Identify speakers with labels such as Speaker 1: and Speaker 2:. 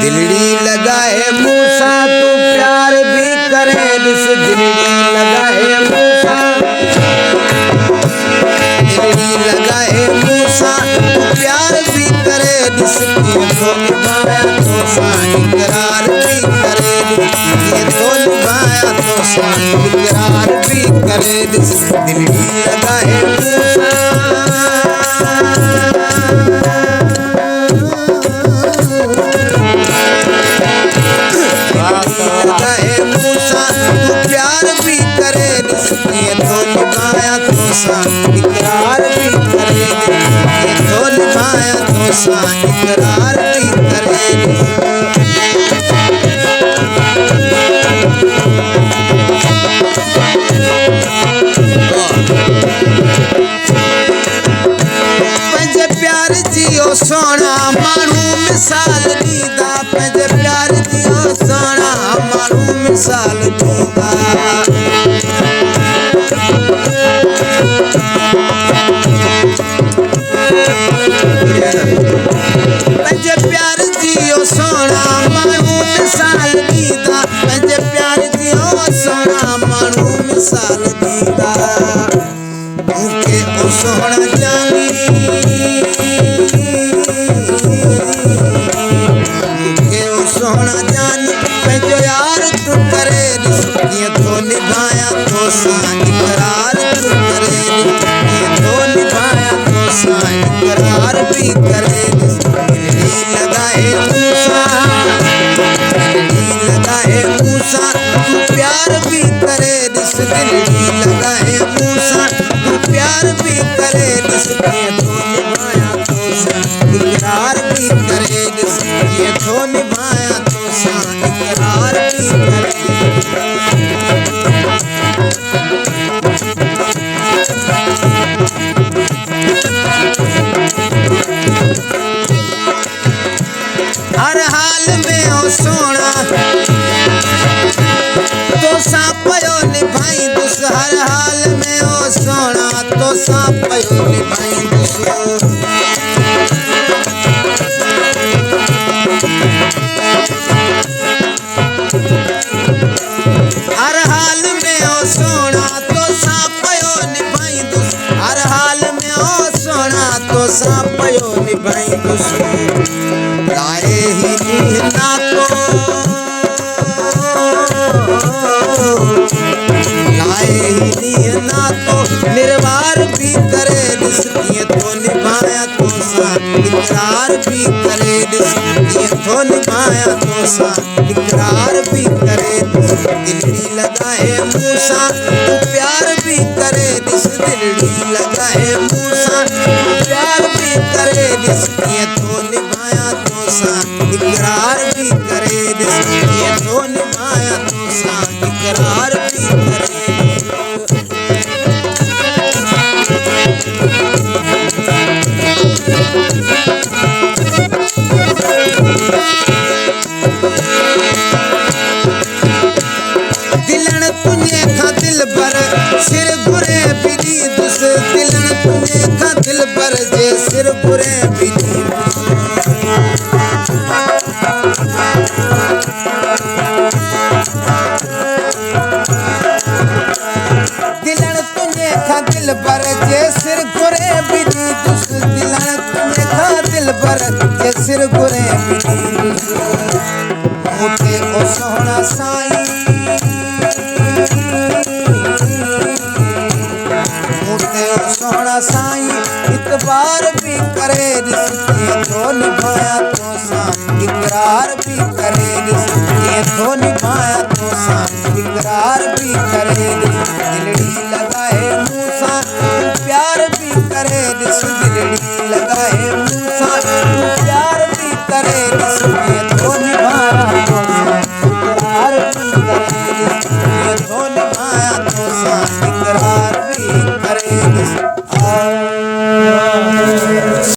Speaker 1: दिलड़ी लगाए मूसा तू प्यार भी करे दिस दिलड़ी लगाए मूसा दिलड़ी लगाए मूसा तू प्यार भी करे दिस ये तो निभाया तो इकरार भी करे ये तो निभाया तो इकरार भी करे दिस दिलड़ी लगाए मूसा इकरार भी करे ये तो निभाया तो इकरार भी करे पंजे प्यार जियो सोना मानू मिसाल दीदा पंजे प्यार जियो सोना मानू मिसाल दीदा पंजे प्यार जियो सोना मानू मिसाल दीदा पंजे प्यार जियो सोना मानू मिसाल दीदा मुके ओ सोना जानी मुके ओ सोना जानी पंजो यार तू करे ये तो निभाया तो इकरार तू करे ये तो निभाया तो इकरार भी करे लगाए मूसा तू प्यार भी करे दिस दिलड़ी लगाए मूसा तू प्यार भी करे दिस ये तो निभाया तो इकरार भी करे दिस ये तो निभाया तो इकरार भी करे हर हाल में हो सोना तो सापयो निभाई दुस हर हाल में हो सोना तो सापयो निभाई दुस हर हाल में हो सोना तो सापयो निभाई दुस हर हाल में हो सोना तो सापयो निभाई दुस लाए ही ना को लाए ही ना तो निर्वार भी करे दिस ये तो निभाया तो इकरार भी करे दिस ये तो निभाया तो इकरार भी करे दिस दिलड़ी लगाए मूसा तू प्यार भी करे दिस दिलड़ी लगाए मूसा तू प्यार भी करे दिस ये तो निभाया तो इकरार भी करे दिस ये तो निभाया तो इकरार भी करे दिलन तुझे खा दिल भर सिर बुरे बिली दुस दिलन तुझे खा दिल भर जे सिर बुरे बिली दिलन तुझे खा दिल भर जे सिर बुरे बिली दुस दिलन तुझे खा दिल भर जे सिर बुरे बिली दुस मुते ओ सोना साईं मुते ओ सोना साईं इतबार भी करे दिस ये तो निभाया तो इकरार भी करे दिस ये तो निभाया तो इकरार भी करे दिस दिलड़ी